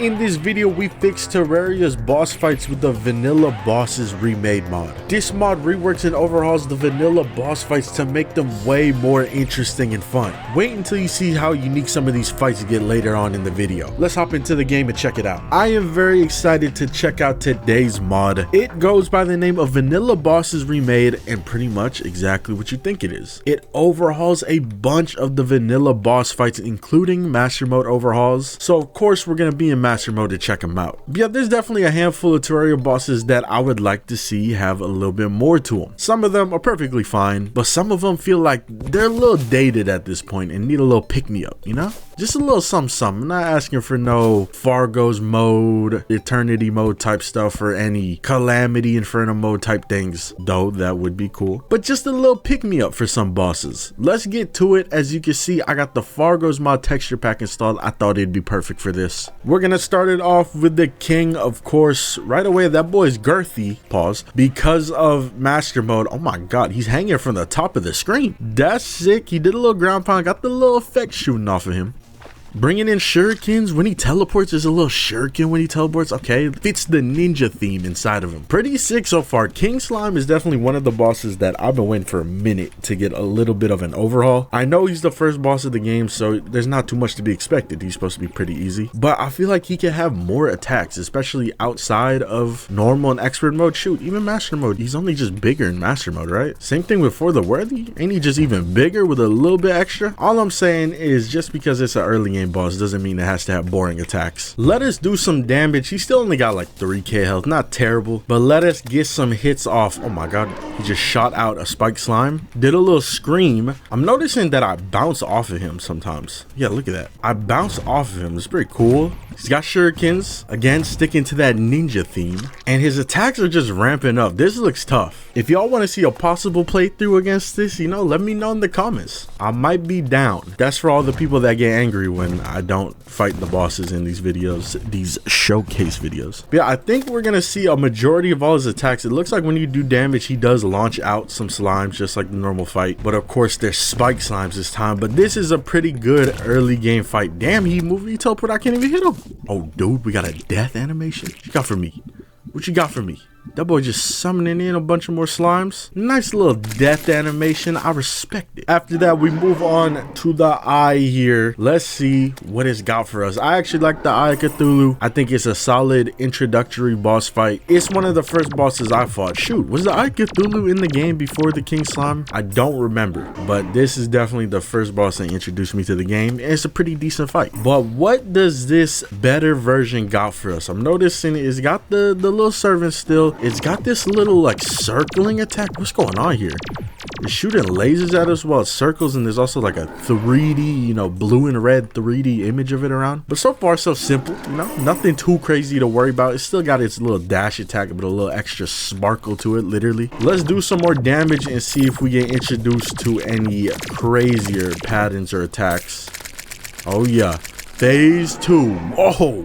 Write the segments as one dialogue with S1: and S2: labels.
S1: In this video, we fixed Terraria's boss fights with the Vanilla Bosses Remade mod. This mod reworks and overhauls the vanilla boss fights to make them way more interesting and fun. Wait until you see how unique some of these fights get later on in the video. Let's hop into the game and check it out. I am very excited to check out today's mod. It goes by the name of Vanilla Bosses Remade and pretty much exactly what you think it is. It overhauls a bunch of the vanilla boss fights, including Master Mode overhauls. So of course we're going to be in Master Mode to check them out. But yeah, there's definitely a handful of Terraria bosses that I would like to see have a little bit more to them. Some of them are perfectly fine, but some of them feel like they're a little dated at this point and need a little pick-me-up, you know? Just a little something. I'm not asking for no Fargo's mode, Eternity mode type stuff, or any Calamity Inferno mode type things, though that would be cool. But just a little pick-me-up for some bosses. Let's get to it. As you can see, I got the Fargo's mod texture pack installed. I thought it'd be perfect for this. We're gonna start it off with the king, of course. Right away, that boy's girthy, pause, because of Master Mode. Oh my god, he's hanging from the top of the screen. That's sick. He did a little ground pound, got the little effect shooting off of him. Bringing in shurikens when he teleports. There's a little shuriken when he teleports. Okay, fits the ninja theme inside of him. Pretty sick so far. King Slime is definitely one of the bosses that I've been waiting for a minute to get a little bit of an overhaul. I know he's the first boss of the game, so there's not too much to be expected. He's supposed to be pretty easy, but I feel like he can have more attacks, especially outside of normal and expert mode. Shoot, even Master Mode, he's only just bigger in Master Mode, right? Same thing with For the Worthy. Ain't he just even bigger with a little bit extra? All I'm saying is just because it's an early game boss doesn't mean it has to have boring attacks. Let us do some damage. He still only got like 3k health, not terrible, but let us get some hits off. Oh my god, he just shot out a spike slime, did a little scream. I'm noticing that I bounce off of him sometimes. Yeah, look at that, I bounce off of him. It's pretty cool. He's got shurikens, again sticking to that ninja theme, and his attacks are just ramping up. This looks tough. If y'all want to see a possible playthrough against this, you know, let me know in the comments. I might be down. That's for all the people that get angry when I don't fight the bosses in these videos, these showcase videos. But yeah, I think we're gonna see a majority of all his attacks. It looks like when you do damage, he does launch out some slimes just like the normal fight, but of course there's spike slimes this time. But this is a pretty good early game fight. Damn, he moved, he teleport, I can't even hit him. Oh dude, we got a death animation. What you got for me? What you got for me? That boy just summoning in a bunch of more slimes. Nice little death animation. I respect it. After that, we move on to the eye here. Let's see what it's got for us. I actually like the Eye of Cthulhu. I think it's a solid introductory boss fight. It's one of the first bosses I fought. Shoot, was the Eye of Cthulhu in the game before the King Slime? I don't remember, but this is definitely the first boss that introduced me to the game, and it's a pretty decent fight. But what does this better version got for us? I'm noticing it's got the little servant still. It's got this little like circling attack. What's going on here? It's shooting lasers at us while it circles, and there's also like a 3D, you know, blue and red 3D image of it around. But so far so simple, you know, nothing too crazy to worry about. It's still got its little dash attack, but a little extra sparkle to it, literally. Let's do some more damage and see if we get introduced to any crazier patterns or attacks. Oh yeah, phase 2. Whoa,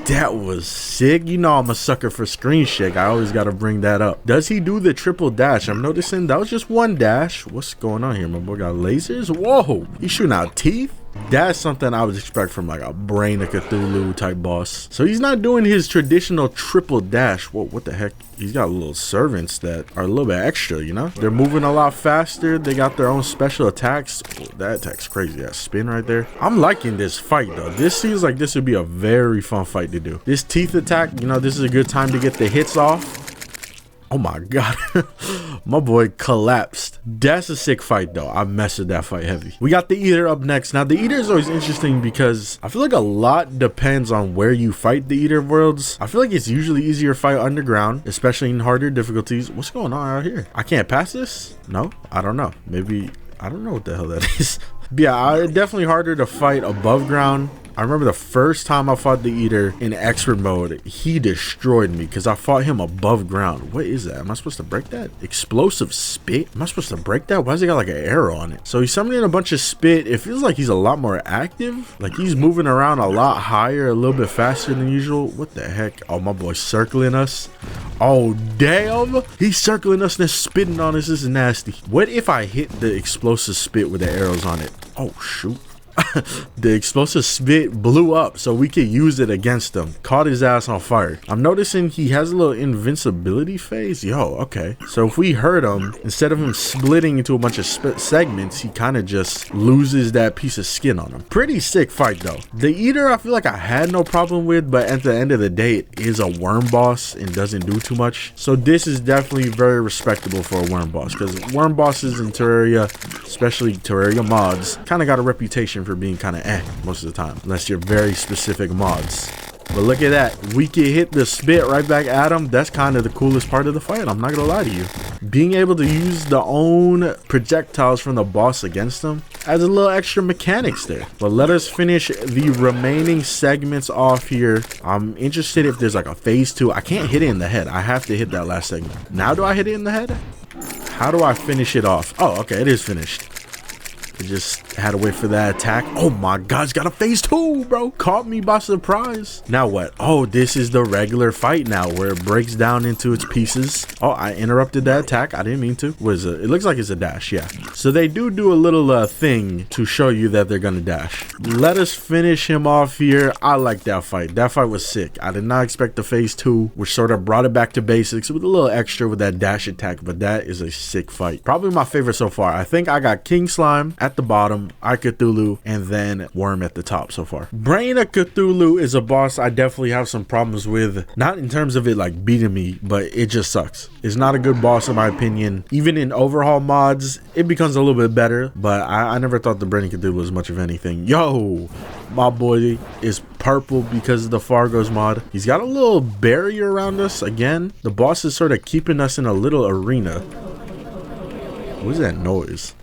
S1: that was sick. You know I'm a sucker for screen shake. I always got to bring that up. Does he do the triple dash? I'm noticing that was just one dash. What's going on here? My boy got lasers. Whoa, he's shooting out teeth. That's something I would expect from like a Brain of Cthulhu type boss. So he's not doing his traditional triple dash. Whoa, what the heck? He's got little servants that are a little bit extra, you know? They're moving a lot faster. They got their own special attacks. Oh, that attack's crazy. That spin right there. I'm liking this fight though. This seems like this would be a very fun fight to do. This teeth attack, you know, this is a good time to get the hits off. Oh my god, my boy collapsed. That's a sick fight though. I messed with that fight heavy. We got the Eater up next. Now the Eater is always interesting because I feel like a lot depends on where you fight the Eater worlds. I feel like it's usually easier to fight underground, especially in harder difficulties. What's going on out here? I can't pass this? No, I don't know. Maybe, I don't know what the hell that is. But yeah, definitely harder to fight above ground. I remember the first time I fought the Eater in expert mode, he destroyed me because I fought him above ground. What is that? Am I supposed to break that? Explosive spit? Am I supposed to break that? Why does he got like an arrow on it? So he's summoning a bunch of spit. It feels like he's a lot more active. Like he's moving around a lot higher, a little bit faster than usual. What the heck? Oh, my boy's circling us. Oh, damn. He's circling us and spitting on us. This is nasty. What if I hit the explosive spit with the arrows on it? Oh, shoot. The explosive spit blew up so we could use it against him. Caught his ass on fire. I'm noticing he has a little invincibility phase. Yo, okay. So if we hurt him, instead of him splitting into a bunch of segments, he kind of just loses that piece of skin on him. Pretty sick fight though. The Eater, I feel like I had no problem with, but at the end of the day, it is a worm boss and doesn't do too much. So this is definitely very respectable for a worm boss, because worm bosses in Terraria, especially Terraria mods, kind of got a reputation for being kind of most of the time, unless you're very specific mods. But look at that, we can hit the spit right back at him. That's kind of the coolest part of the fight, I'm not gonna lie to you. Being able to use the own projectiles from the boss against him adds a little extra mechanics there. But let us finish the remaining segments off here. I'm interested if there's like a phase 2. I can't hit it in the head, I have to hit that last segment. Now do I hit it in the head? How do I finish it off? Oh, okay, it is finished. I just had to wait for that attack. Oh my god, it's got a phase 2, bro. Caught me by surprise. Now what? Oh, this is the regular fight now where it breaks down into its pieces. Oh, I interrupted that attack. I didn't mean to. What is it? It looks like it's a dash, yeah. So they do a little thing to show you that they're gonna dash. Let us finish him off here. I like that fight. That fight was sick. I did not expect the phase 2, which sort of brought it back to basics with a little extra with that dash attack, but that is a sick fight. Probably my favorite so far. I think I got King Slime at the bottom, Cthulhu, and then Worm at the top so far. Brain of Cthulhu is a boss I definitely have some problems with, not in terms of it like beating me, but it just sucks. It's not a good boss in my opinion. Even in overhaul mods, it becomes a little bit better, but I never thought the Brain of Cthulhu was much of anything. Yo, my boy is purple because of the Fargo's mod. He's got a little barrier around us again. The boss is sort of keeping us in a little arena. What is that noise?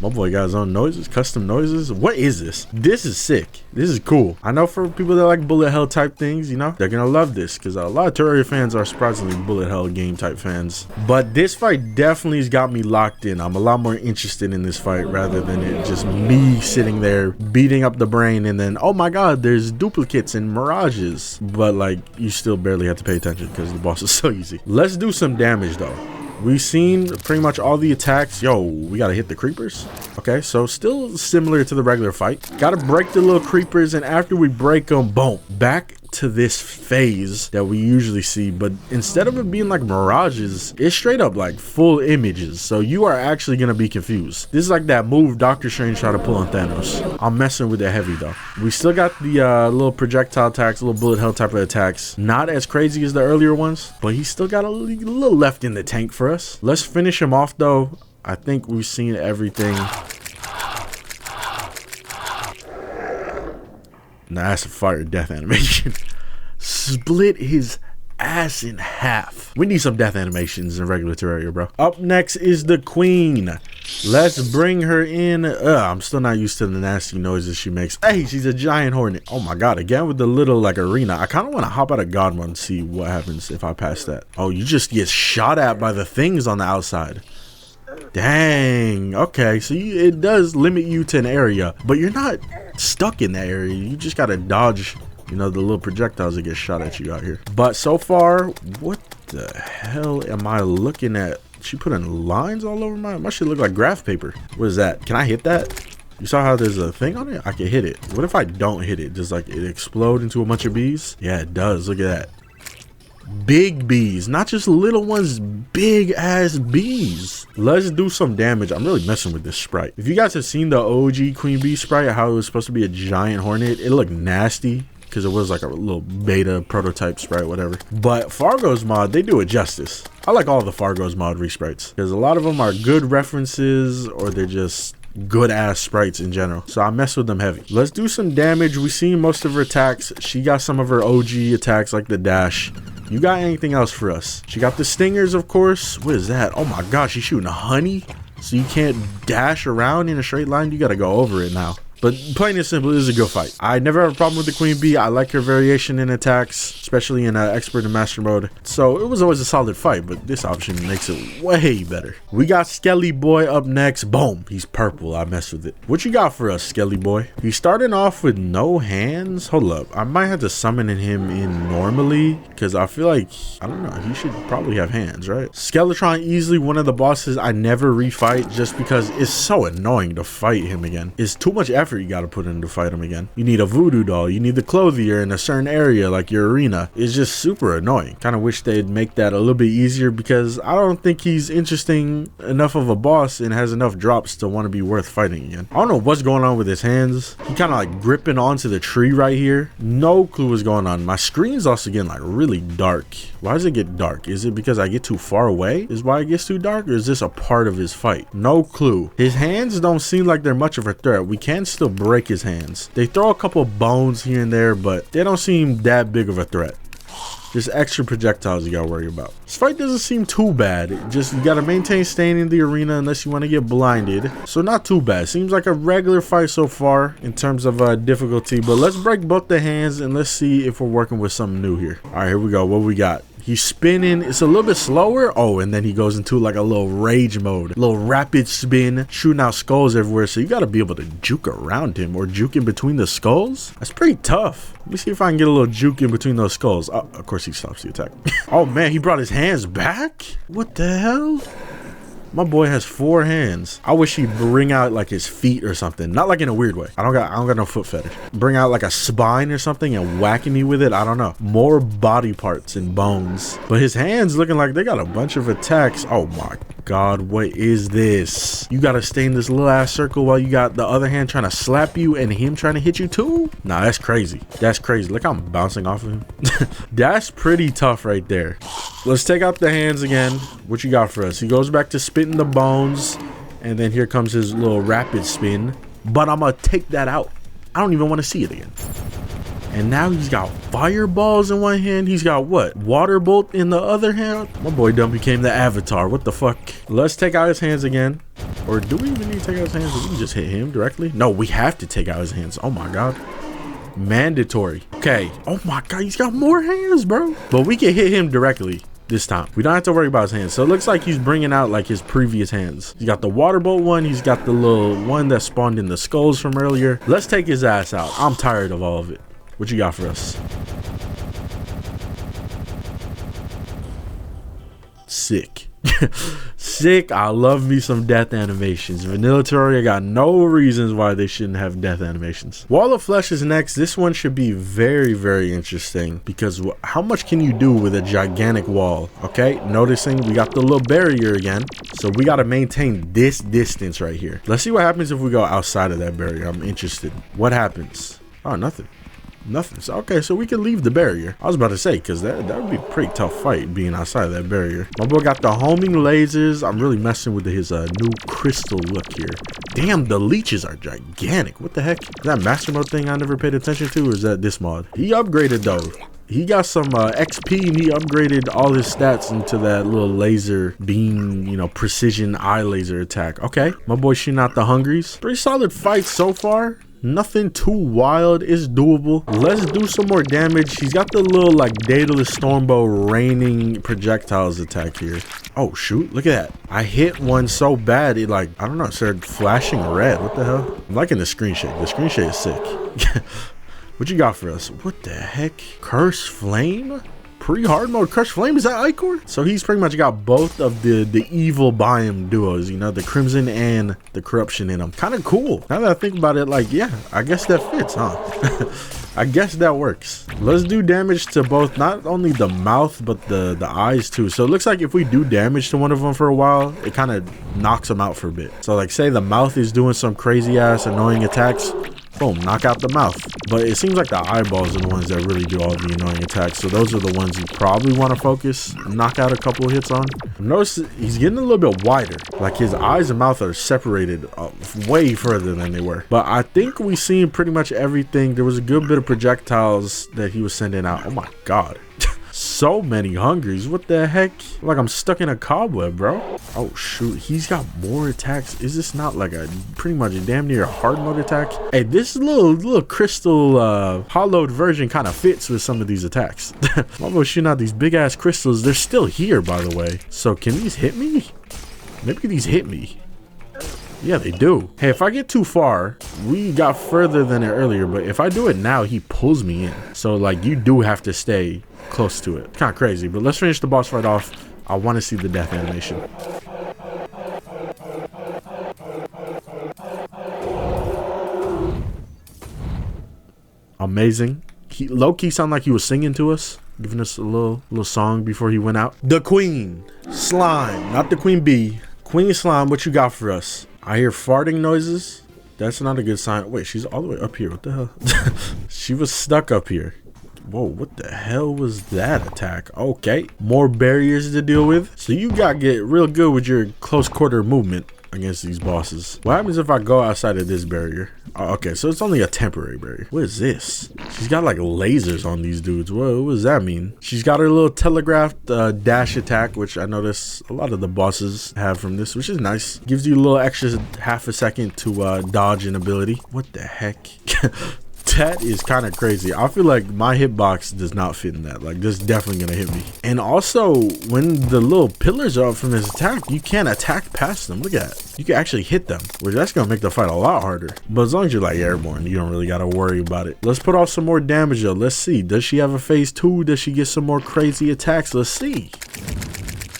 S1: My boy got his own noises, custom noises. What is this? This is sick. This is cool. I know for people that like bullet hell type things, you know, they're gonna love this, because a lot of Terraria fans are surprisingly bullet hell game type fans. But this fight definitely has got me locked in. I'm a lot more interested in this fight rather than it just me sitting there beating up the brain and then, oh my god, there's duplicates and mirages. But like, you still barely have to pay attention because the boss is so easy. Let's do some damage though. We've seen pretty much all the attacks. Yo, we gotta hit the creepers. Okay, so still similar to the regular fight. Gotta break the little creepers, and after we break them, boom, back to this phase that we usually see, but instead of it being like mirages, it's straight up like full images, so you are actually gonna be confused. This is like that move Doctor Strange tried to pull on Thanos. I'm messing with it heavy though. We still got the little projectile attacks, little bullet hell type of attacks, not as crazy as the earlier ones, but he's still got a little left in the tank for us. Let's finish him off though. I think we've seen everything. Nah, that's a fire death animation. Split his ass in half. We need some death animations in regular Terraria, bro. Up next is the queen. Let's bring her in. I'm still not used to the nasty noises she makes. Hey, she's a giant hornet. Oh my god, again with the little like arena. I kind of want to hop out of God mode and see what happens if I pass that. Oh, you just get shot at by the things on the outside. Dang. Okay, so it does limit you to an area, but you're not stuck in that area. You just gotta dodge, you know, the little projectiles that get shot at you out here. But so far, what the hell am I looking at? She putting lines all over my shit. Look like graph paper. What is that? Can I hit that? You saw how there's a thing on it? I can hit it. What if I don't hit it? Does like it explode into a bunch of bees? Yeah, it does. Look at that. Big bees, not just little ones, big ass bees. Let's do some damage. I'm really messing with this sprite. If you guys have seen the OG Queen Bee sprite, how it was supposed to be a giant hornet, it looked nasty because it was like a little beta prototype sprite, whatever. But Fargo's mod, they do it justice. I like all the Fargo's mod resprites because a lot of them are good references or they're just good ass sprites in general, so I mess with them heavy. Let's do some damage. We've seen most of her attacks. She got some of her OG attacks like the dash. You got anything else for us? She got the stingers, of course. What is that? Oh my god, she's shooting honey, so you can't dash around in a straight line. You gotta go over it now. But plain and simple, this is a good fight. I never have a problem with the Queen Bee. I like her variation in attacks, especially in expert and master mode. So it was always a solid fight, but this option makes it way better. We got Skelly Boy up next. Boom, he's purple. I messed with it. What you got for us, Skelly Boy? He's starting off with no hands. Hold up, I might have to summon him in normally because I feel like, I don't know, he should probably have hands, right? Skeletron, easily one of the bosses I never refight just because it's so annoying to fight him again. It's too much effort effort you gotta put in to fight him again. You need a voodoo doll. You need the clothier in a certain area like your arena. It's just super annoying. Kind of wish they'd make that a little bit easier because I don't think he's interesting enough of a boss and has enough drops to want to be worth fighting again. I don't know what's going on with his hands. He kind of like gripping onto the tree right here. No clue what's going on. My screen's also getting like really dark. Why does it get dark? Is it because I get too far away is why it gets too dark, or is this a part of his fight? No clue. His hands don't seem like they're much of a threat. We can still break his hands. They throw a couple bones here and there, but they don't seem that big of a threat. Just extra projectiles you gotta worry about. This fight doesn't seem too bad. Just you gotta maintain staying in the arena unless you want to get blinded. So not too bad. Seems like a regular fight so far in terms of difficulty. But let's break both the hands and let's see if we're working with something new here. All right, here we go. What we got? He's spinning. It's a little bit slower. Oh, and then he goes into like a little rage mode. A little rapid spin, shooting out skulls everywhere. So you got to be able to juke around him or juke in between the skulls. That's pretty tough. Let me see if I can get a little juke in between those skulls. Oh, of course he stops the attack. Oh man, he brought his hands back? What the hell? My boy has 4 hands. I wish he'd bring out like his feet or something. Not like in a weird way. I don't got no foot fetish. Bring out like a spine or something and whacking me with it. I don't know. More body parts and bones. But his hands looking like they got a bunch of attacks. Oh my God, what is this? You gotta stay in this little ass circle while you got the other hand trying to slap you and him trying to hit you too? Nah, that's crazy. That's crazy. Look how I'm bouncing off of him. That's pretty tough right there. Let's take out the hands again. What you got for us? He goes back to spitting the bones, and then here comes his little rapid spin. But I'm gonna take that out. I don't even want to see it again. And now he's got fireballs in one hand. He's got what? Water bolt in the other hand? My boy done became the Avatar. What the fuck? Let's take out his hands again. Or do we even need to take out his hands? We can just hit him directly. No, we have to take out his hands. Oh my God. Mandatory. Okay. Oh my God, he's got more hands, bro. But we can hit him directly this time. We don't have to worry about his hands. So it looks like he's bringing out like his previous hands. He's got the water bolt one. He's got the little one that spawned in the skulls from earlier. Let's take his ass out. I'm tired of all of it. What you got for us? Sick. Sick. I love me some death animations. Vanilla Terraria got no reasons why they shouldn't have death animations. Wall of Flesh is next. This one should be very, very interesting because how much can you do with a gigantic wall? Okay, noticing we got the little barrier again. So we got to maintain this distance right here. Let's see what happens if we go outside of that barrier. I'm interested. What happens? Oh, nothing. Nothing. So, okay, so we can leave the barrier. I was about to say, because that would be a pretty tough fight being outside of that barrier. My boy got the homing lasers. I'm really messing with his new crystal look here. Damn, the leeches are gigantic. What the heck? Is that master mode thing I never paid attention to, or is that this mod? He upgraded though. He got some XP and he upgraded all his stats into that little laser beam, you know, precision eye laser attack. Okay, my boy shooting out the hungries. Pretty solid fight so far. Nothing too wild. Is doable. Let's do some more damage. He's got the little like Daedalus Stormbow raining projectiles attack here. Oh shoot, look at that. I hit one so bad it like, I don't know, it started flashing red. What the hell? I'm liking the screen shake. The screen shake is sick. What you got for us? What the heck? Curse Flame? Pre-hard mode Curse Flame? Is that Icor? So he's pretty much got both of the evil biome duos, you know, the Crimson and the Corruption in them. Kind of cool. Now that I think about it, like, yeah, I guess that fits, huh? I guess that works. Let's do damage to both, not only the mouth, but the eyes too. So it looks like if we do damage to one of them for a while, it kind of knocks them out for a bit. So like say the mouth is doing some crazy ass annoying attacks, boom, knock out the mouth. But it seems like the eyeballs are the ones that really do all the annoying attacks. So those are the ones you probably want to focus, knock out a couple of hits on. Notice he's getting a little bit wider. Like his eyes and mouth are separated way further than they were. But I think we've seen pretty much everything. There was a good bit of projectiles that he was sending out. Oh my God. So many hungries. What the heck? Like I'm stuck in a cobweb, bro. Oh shoot, he's got more attacks. Is this not like a pretty much a damn near hard mode attack? Hey, this little crystal hollowed version kind of fits with some of these attacks. I'm gonna shooting out these big ass crystals. They're still here, by the way. So can these hit me? Maybe these hit me. Yeah, they do. Hey, if I get too far, we got further than it earlier, but if I do it now, he pulls me in. So like you do have to stay close to it. Kind of crazy, but let's finish the boss fight off. I want to see the death animation. Amazing. He low-key sounded like he was singing to us, giving us a little song before he went out. The Queen Slime, not the Queen Bee. Queen Slime, what you got for us? I hear farting noises. That's not a good sign. Wait, she's all the way up here. What the hell? She was stuck up here. Whoa, what the hell was that attack? Okay, more barriers to deal with. So you gotta get real good with your close quarter movement against these bosses. What happens if I go outside of this barrier? Oh, okay, so it's only a temporary barrier. What is this? She's got like lasers on these dudes. What does that mean? She's got her little telegraphed dash attack, which I notice a lot of the bosses have from this, which is nice. Gives you a little extra half a second to dodge an ability. What the heck? That is kind of crazy. I feel like my hitbox does not fit in that. Like, this is definitely gonna hit me. And also, when the little pillars are up from this attack, you can't attack past them. Look at that. You can actually hit them, which that's gonna make the fight a lot harder. But as long as you're like airborne, you don't really gotta worry about it. Let's put off some more damage though. Let's see. Does she have a phase 2? Does she get some more crazy attacks? Let's see.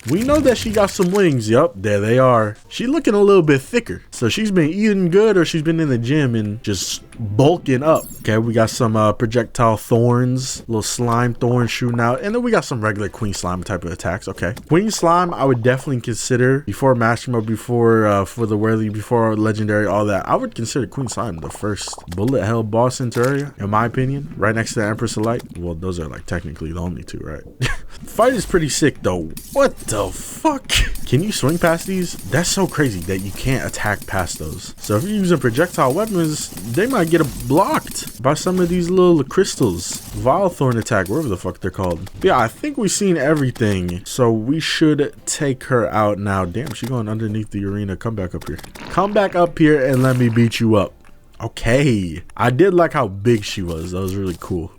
S1: We know that she got some wings. Yup, there they are. She's looking a little bit thicker. So she's been eating good, or she's been in the gym and just bulking up. Okay, we got some projectile thorns, little slime thorns shooting out. And then we got some regular Queen Slime type of attacks. Okay. Queen Slime, I would definitely consider before Master Mode, before for the Worthy, before Legendary, all that. I would consider Queen Slime the first bullet hell boss in Terraria, in my opinion. Right next to the Empress of Light. Well, those are like technically the only two, right? Fight is pretty sick though. What the fuck? Can you swing past these? That's so crazy that you can't attack past those. So if you're using projectile weapons, they might get blocked by some of these little crystals. Vile Thorn attack, whatever the fuck they're called. But yeah, I think we've seen everything. So we should take her out now. Damn, she's going underneath the arena. Come back up here. Come back up here and let me beat you up. Okay. I did like how big she was. That was really cool.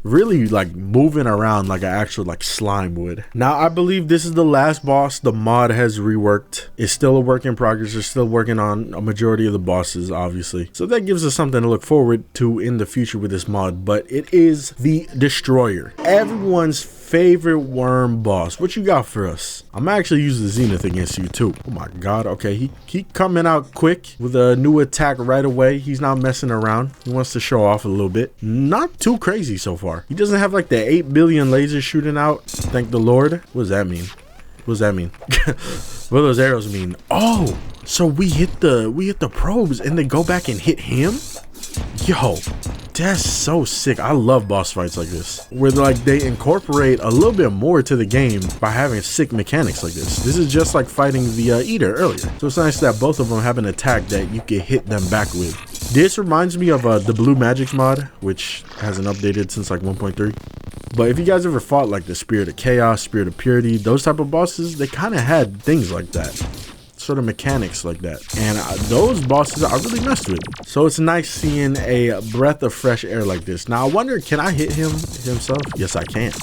S1: Really like moving around like an actual like slime would. Now I believe this is the last boss the mod has reworked. It's still a work in progress. They're still working on a majority of the bosses, obviously, so that gives us something to look forward to in the future with this mod. But it is the Destroyer, everyone's favorite worm boss. What you got for us? I'm actually using the Zenith against you too. Oh my god. Okay, he coming out quick with a new attack right away. He's not messing around. He wants to show off a little bit. Not too crazy so far. He doesn't have like the 8 billion lasers shooting out, thank the Lord. What does that mean? What does that mean? What do those arrows mean? Oh, so we hit the probes and they go back and hit him? Yo, that's so sick. I love boss fights like this, where like they incorporate a little bit more to the game by having sick mechanics like this. This is just like fighting the Eater earlier. So it's nice that both of them have an attack that you can hit them back with. This reminds me of the Blue Magics mod, which hasn't updated since like 1.3. But if you guys ever fought like the Spirit of Chaos, Spirit of Purity, those type of bosses, they kind of had things like that. Sort of mechanics like that, and those bosses I really messed with. So it's nice seeing a breath of fresh air like this. Now I wonder, can I hit him himself? Yes, I can.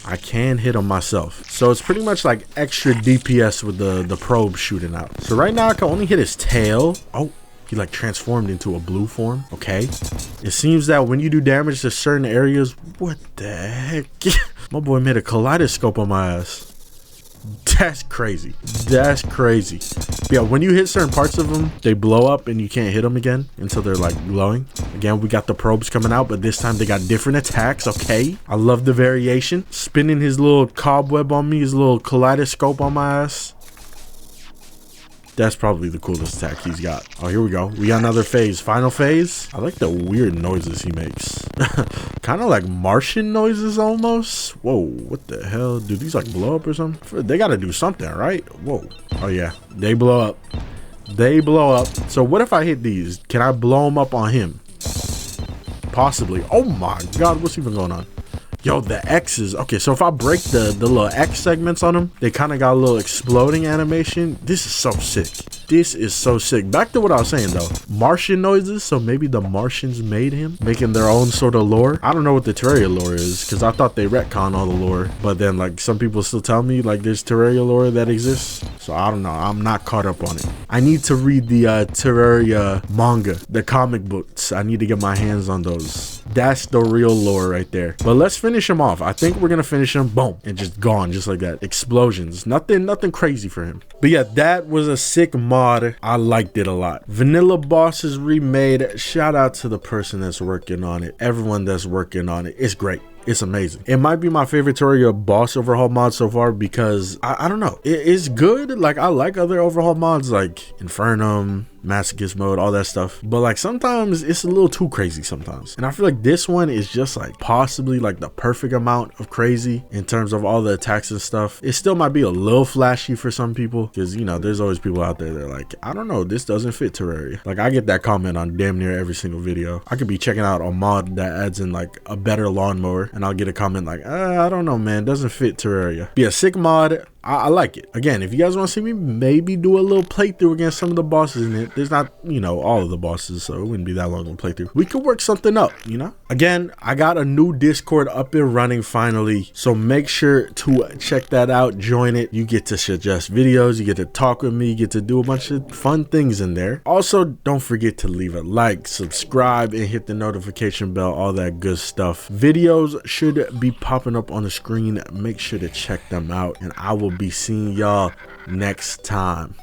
S1: I can hit him myself. So it's pretty much like extra DPS with the probe shooting out. So right now I can only hit his tail. Oh, he like transformed into a blue form. Okay, it seems that when you do damage to certain areas, what the heck? My boy made a kaleidoscope on my ass. That's crazy. That's crazy. Yeah, when you hit certain parts of them, they blow up and you can't hit them again until they're like glowing. Again, we got the probes coming out, but this time they got different attacks. Okay, I love the variation. Spinning his little cobweb on me, his little kaleidoscope on my ass. That's probably the coolest attack he's got. Oh, here we go. We got another phase. Final phase. I like the weird noises he makes. Kind of like Martian noises almost. Whoa, what the hell? Do these like blow up or something? They got to do something, right? Whoa. Oh, yeah. They blow up. They blow up. So what if I hit these? Can I blow them up on him? Possibly. Oh, my God. What's even going on? Yo, the X's. Okay, so if I break the little X segments on them, they kind of got a little exploding animation. This is so sick. This is so sick. Back to what I was saying though. Martian noises. So maybe the Martians made him, making their own sort of lore. I don't know what the Terraria lore is, because I thought they retcon all the lore. But then like some people still tell me like there's Terraria lore that exists. So I don't know. I'm not caught up on it. I need to read the Terraria manga, the comic books. I need to get my hands on those. That's the real lore right there. But let's finish him off. I think we're gonna finish him, boom, and just gone, just like that. Explosions, nothing crazy for him. But yeah, that was a sick mod. I liked it a lot. Vanilla Bosses remade. Shout out to the person that's working on it, everyone that's working on it. It's great. It's amazing. It might be my favorite Terraria boss overhaul mod so far because I don't know. It's good. Like, I like other overhaul mods like Infernum, Masochist mode, all that stuff. But like sometimes it's a little too crazy sometimes. And I feel like this one is just like possibly like the perfect amount of crazy in terms of all the attacks and stuff. It still might be a little flashy for some people because, you know, there's always people out there that are like, I don't know, this doesn't fit Terraria. Like, I get that comment on damn near every single video. I could be checking out a mod that adds in like a better lawnmower and I'll get a comment like, I don't know, man, doesn't fit Terraria. Be a sick mod. I like it. Again, if you guys want to see me maybe do a little playthrough against some of the bosses in it, there's not, you know, all of the bosses, so it wouldn't be that long of a playthrough. We could work something up, you know? Again, I got a new Discord up and running finally, so make sure to check that out, join it. You get to suggest videos, you get to talk with me, you get to do a bunch of fun things in there. Also, don't forget to leave a like, subscribe, and hit the notification bell, all that good stuff. Videos should be popping up on the screen. Make sure to check them out, and I will be seeing y'all next time.